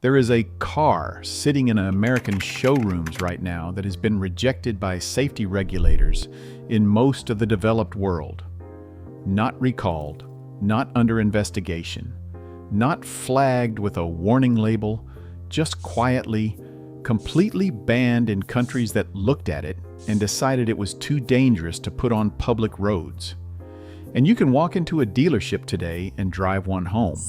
There is a car sitting in American showrooms right now that has been rejected by safety regulators in most of the developed world. Not recalled, not under investigation, not flagged with a warning label, just quietly, completely banned in countries that looked at it and decided it was too dangerous to put on public roads. And you can walk into a dealership today and drive one home.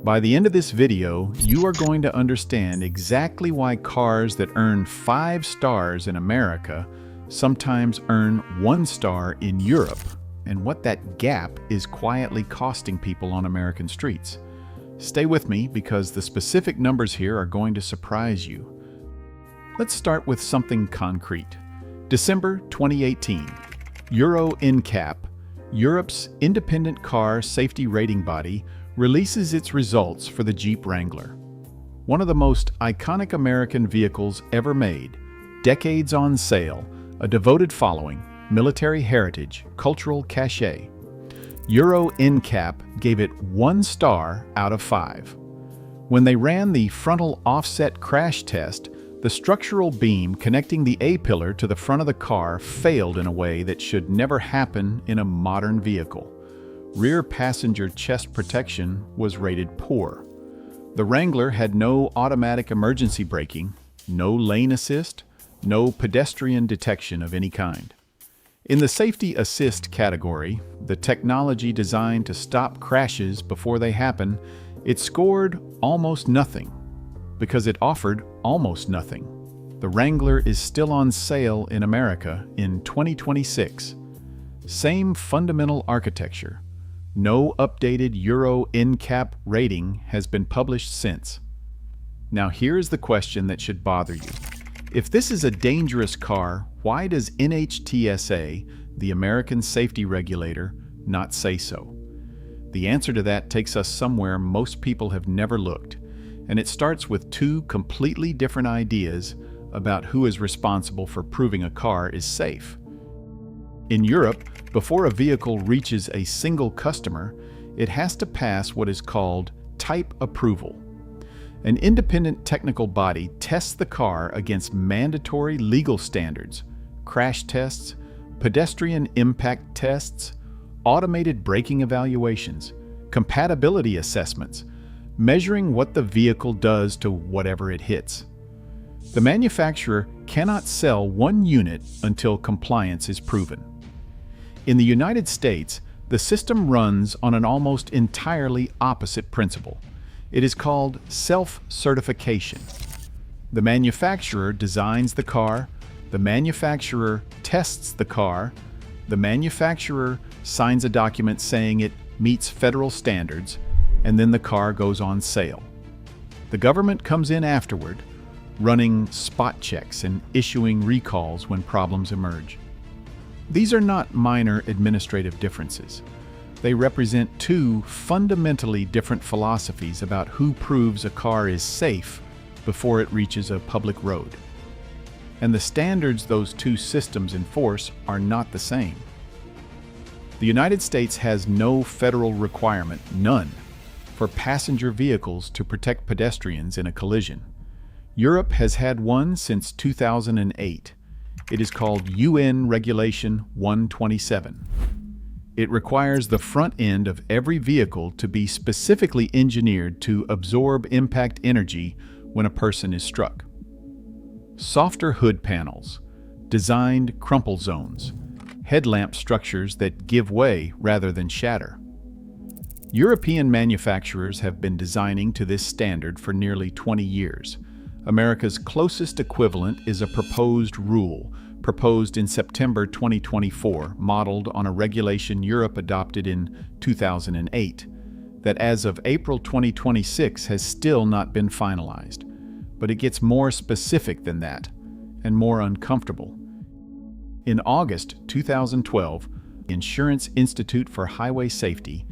By the end of this video, you are going to understand exactly why cars that earn 5 stars in America sometimes earn 1 star in Europe, and what that gap is quietly costing people on American streets. Stay with me because the specific numbers here are going to surprise you. Let's start with something concrete. December 2018, NCAP, Europe's independent car safety rating body, releases its results for the Jeep Wrangler. One of the most iconic American vehicles ever made, decades on sale, a devoted following, military heritage, cultural cachet. NCAP gave it 1 star out of 5. When they ran the frontal offset crash test, the structural beam connecting the A-pillar to the front of the car failed in a way that should never happen in a modern vehicle. Rear passenger chest protection was rated poor. The Wrangler had no automatic emergency braking, no lane assist, no pedestrian detection of any kind. In the safety assist category, the technology designed to stop crashes before they happen, it scored almost nothing because it offered almost nothing. The Wrangler is still on sale in America in 2026. Same fundamental architecture. No updated NCAP rating has been published since. Now here's the question that should bother you. If this is a dangerous car, why does NHTSA, the American safety regulator, not say so? The answer to that takes us somewhere most people have never looked, and it starts with 2 completely different ideas about who is responsible for proving a car is safe. In Europe, before a vehicle reaches a single customer, it has to pass what is called type approval. An independent technical body tests the car against mandatory legal standards, crash tests, pedestrian impact tests, automated braking evaluations, compatibility assessments, measuring what the vehicle does to whatever it hits. The manufacturer cannot sell 1 unit until compliance is proven. In the United States, the system runs on an almost entirely opposite principle. It is called self-certification. The manufacturer designs the car, the manufacturer tests the car, the manufacturer signs a document saying it meets federal standards, and then the car goes on sale. The government comes in afterward, running spot checks and issuing recalls when problems emerge. These are not minor administrative differences. They represent 2 fundamentally different philosophies about who proves a car is safe before it reaches a public road. And the standards those 2 systems enforce are not the same. The United States has no federal requirement, none, for passenger vehicles to protect pedestrians in a collision. Europe has had one since 2008. It is called UN Regulation 127. It requires the front end of every vehicle to be specifically engineered to absorb impact energy when a person is struck. Softer hood panels, designed crumple zones, headlamp structures that give way rather than shatter. European manufacturers have been designing to this standard for nearly 20 years. America's closest equivalent is a proposed rule, proposed in September 2024, modeled on a regulation Europe adopted in 2008, that as of April 2026 has still not been finalized. But it gets more specific than that, and more uncomfortable. In August 2012, the Insurance Institute for Highway Safety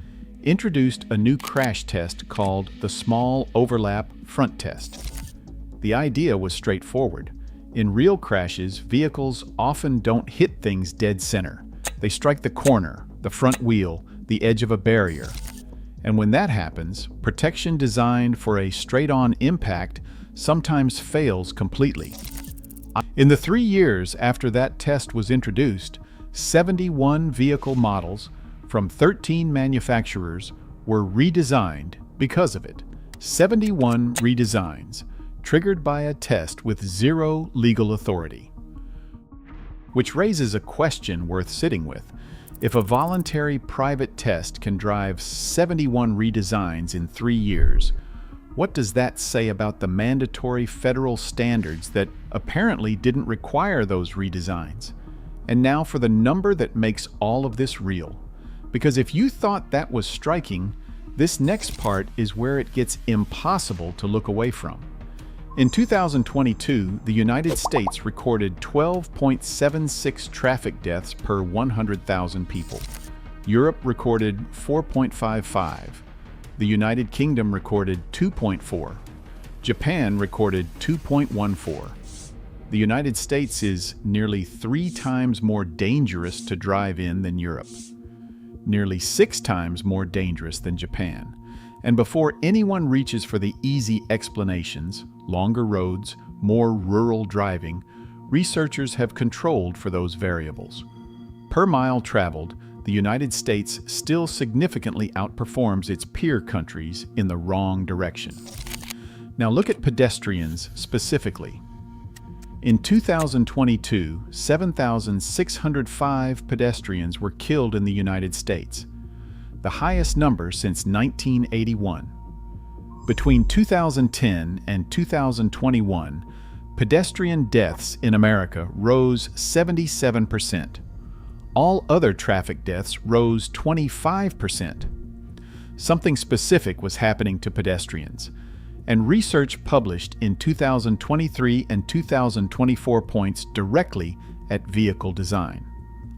introduced a new crash test called the Small Overlap Front Test. The idea was straightforward. In real crashes, vehicles often don't hit things dead center. They strike the corner, the front wheel, the edge of a barrier. And when that happens, protection designed for a straight-on impact sometimes fails completely. In the 3 years after that test was introduced, 71 vehicle models from 13 manufacturers were redesigned because of it. 71 redesigns, triggered by a test with zero legal authority. Which raises a question worth sitting with. If a voluntary private test can drive 71 redesigns in 3 years, what does that say about the mandatory federal standards that apparently didn't require those redesigns? And now for the number that makes all of this real. Because if you thought that was striking, this next part is where it gets impossible to look away from. In 2022, the United States recorded 12.76 traffic deaths per 100,000 people. Europe recorded 4.55. The United Kingdom recorded 2.4. Japan recorded 2.14. The United States is nearly 3 times more dangerous to drive in than Europe, nearly 6 times more dangerous than Japan. And before anyone reaches for the easy explanations, longer roads, more rural driving, researchers have controlled for those variables. Per mile traveled, the United States still significantly outperforms its peer countries in the wrong direction. Now look at pedestrians specifically. In 2022, 7,605 pedestrians were killed in the United States, the highest number since 1981. Between 2010 and 2021, pedestrian deaths in America rose 77%. All other traffic deaths rose 25%. Something specific was happening to pedestrians, and research published in 2023 and 2024 points directly at vehicle design.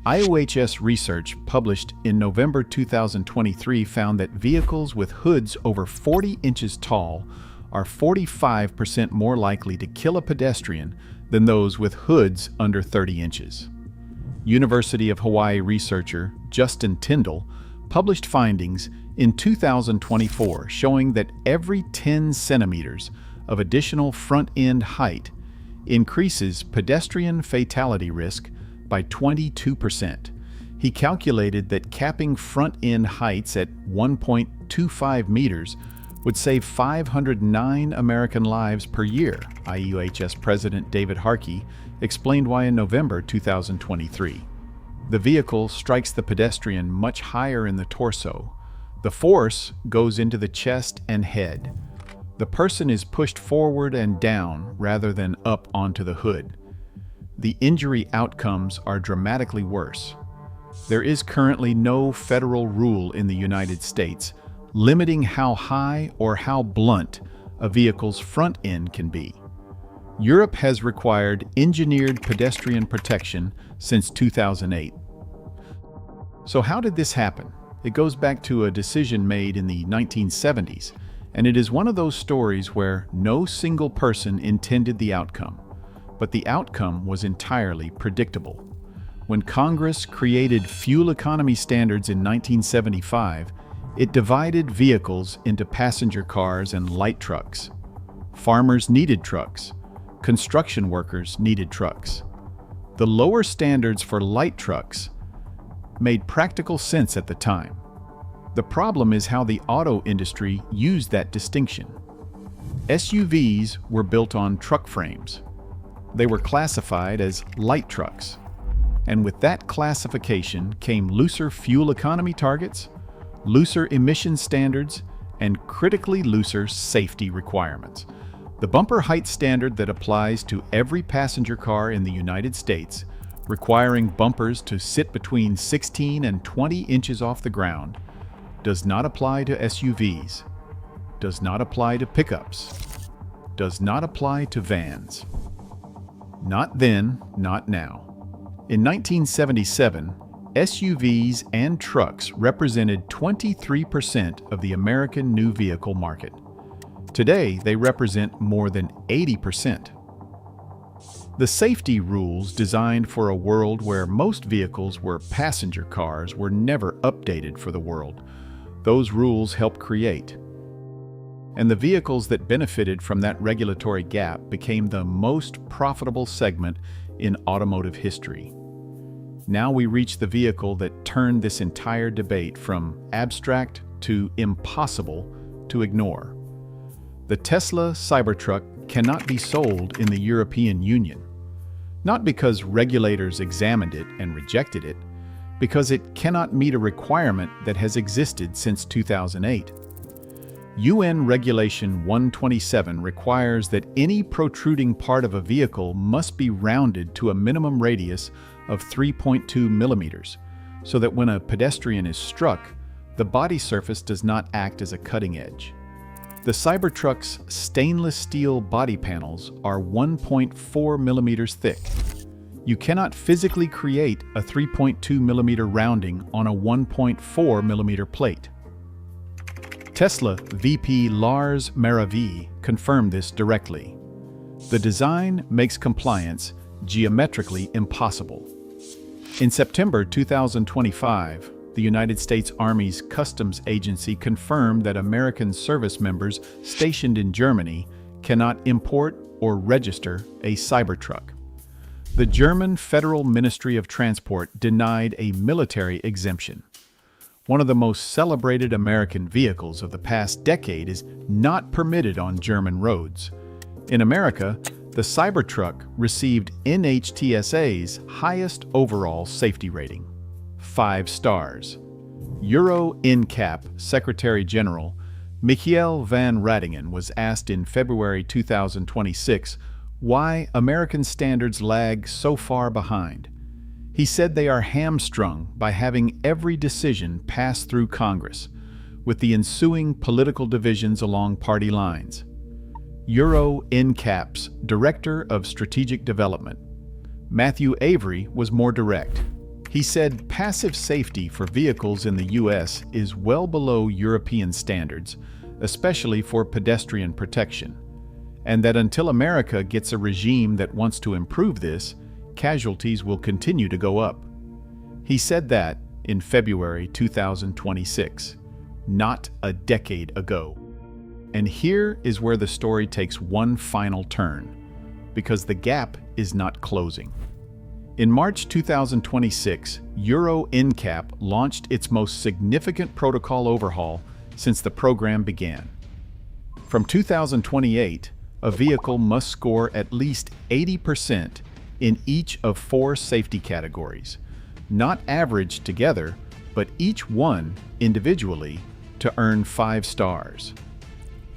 IIHS research published in November 2023 found that vehicles with hoods over 40 inches tall are 45% more likely to kill a pedestrian than those with hoods under 30 inches. University of Hawaii researcher Justin Tyndall published findings in 2024 showing that every 10 centimeters of additional front-end height increases pedestrian fatality risk by 22%. He calculated that capping front-end heights at 1.25 meters would save 509 American lives per year. IIHS President David Harkey explained why in November 2023. The vehicle strikes the pedestrian much higher in the torso. The force goes into the chest and head. The person is pushed forward and down rather than up onto the hood. The injury outcomes are dramatically worse. There is currently no federal rule in the United States limiting how high or how blunt a vehicle's front end can be. Europe has required engineered pedestrian protection since 2008. So how did this happen? It goes back to a decision made in the 1970s, and it is one of those stories where no single person intended the outcome, but the outcome was entirely predictable. When Congress created fuel economy standards in 1975, it divided vehicles into passenger cars and light trucks. Farmers needed trucks. Construction workers needed trucks. The lower standards for light trucks made practical sense at the time. The problem is how the auto industry used that distinction. SUVs were built on truck frames. They were classified as light trucks. And with that classification came looser fuel economy targets, looser emission standards, and critically looser safety requirements. The bumper height standard that applies to every passenger car in the United States, requiring bumpers to sit between 16 and 20 inches off the ground, does not apply to SUVs, does not apply to pickups, does not apply to vans. Not then, not now. In 1977, SUVs and trucks represented 23% of the American new vehicle market. Today, they represent more than 80%. The safety rules designed for a world where most vehicles were passenger cars were never updated for the world. those rules helped create. And the vehicles that benefited from that regulatory gap became the most profitable segment in automotive history. Now we reach the vehicle that turned this entire debate from abstract to impossible to ignore. The Tesla Cybertruck cannot be sold in the European Union. Not because regulators examined it and rejected it, because it cannot meet a requirement that has existed since 2008. UN Regulation 127 requires that any protruding part of a vehicle must be rounded to a minimum radius of 3.2 millimeters, so that when a pedestrian is struck, the body surface does not act as a cutting edge. The Cybertruck's stainless steel body panels are 1.4 millimeters thick. You cannot physically create a 3.2 millimeter rounding on a 1.4 millimeter plate. Tesla VP Lars Maravi confirmed this directly. The design makes compliance geometrically impossible. In September 2025, the United States Army's Customs Agency confirmed that American service members stationed in Germany cannot import or register a Cybertruck. The German Federal Ministry of Transport denied a military exemption. One of the most celebrated American vehicles of the past decade is not permitted on German roads. In America, the Cybertruck received NHTSA's highest overall safety rating, 5 stars. Euro NCAP Secretary General Michiel van Radingen was asked in February 2026 why American standards lag so far behind. He said they are hamstrung by having every decision pass through Congress, with the ensuing political divisions along party lines. Euro NCAP's Director of Strategic Development, Matthew Avery, was more direct. He said passive safety for vehicles in the U.S. is well below European standards, especially for pedestrian protection, and that until America gets a regime that wants to improve this, casualties will continue to go up. He said that in February 2026, not a decade ago. And here is where the story takes one final turn, because the gap is not closing. In March 2026, Euro NCAP launched its most significant protocol overhaul since the program began. From 2028, a vehicle must score at least 80% in each of 4 safety categories, not averaged together, but each one individually to earn 5 stars.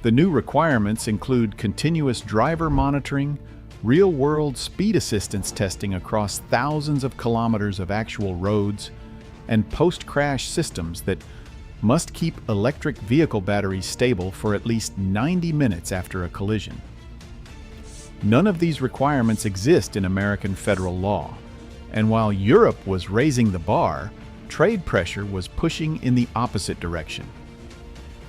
The new requirements include continuous driver monitoring, real-world speed assistance testing across thousands of kilometers of actual roads, and post-crash systems that must keep electric vehicle batteries stable for at least 90 minutes after a collision. None of these requirements exist in American federal law, and while Europe was raising the bar, trade pressure was pushing in the opposite direction.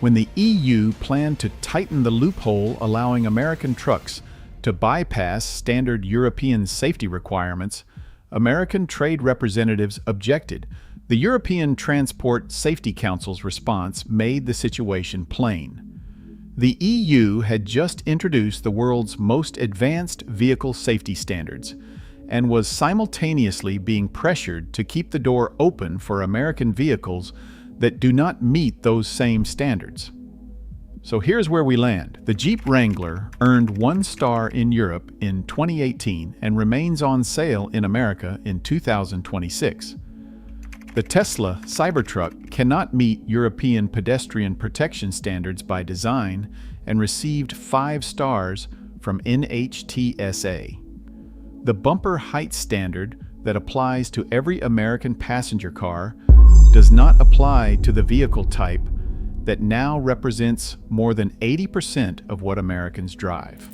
When the EU planned to tighten the loophole allowing American trucks to bypass standard European safety requirements, American trade representatives objected. The European Transport Safety Council's response made the situation plain. The EU had just introduced the world's most advanced vehicle safety standards and was simultaneously being pressured to keep the door open for American vehicles that do not meet those same standards. So here's where we land. The Jeep Wrangler earned 1 star in Europe in 2018 and remains on sale in America in 2026. The Tesla Cybertruck cannot meet European pedestrian protection standards by design and received 5 stars from NHTSA. The bumper height standard that applies to every American passenger car does not apply to the vehicle type that now represents more than 80% of what Americans drive.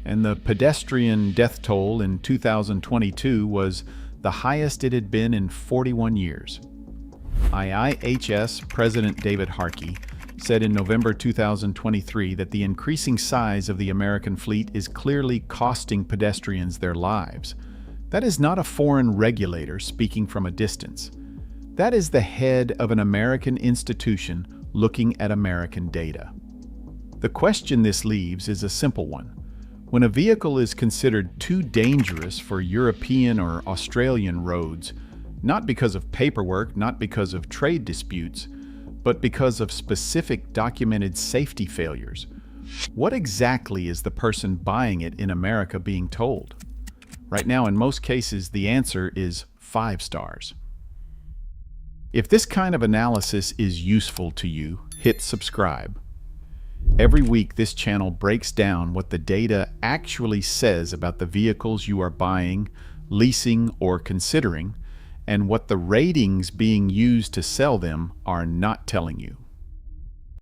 And the pedestrian death toll in 2022 was the highest it had been in 41 years. IIHS President David Harkey said in November 2023 that the increasing size of the American fleet is clearly costing pedestrians their lives. That is not a foreign regulator speaking from a distance. That is the head of an American institution looking at American data. The question this leaves is a simple one. When a vehicle is considered too dangerous for European or Australian roads, not because of paperwork, not because of trade disputes, but because of specific documented safety failures, what exactly is the person buying it in America being told? Right now, in most cases, the answer is 5 stars. If this kind of analysis is useful to you, hit subscribe. Every week, this channel breaks down what the data actually says about the vehicles you are buying, leasing, or considering, and what the ratings being used to sell them are not telling you.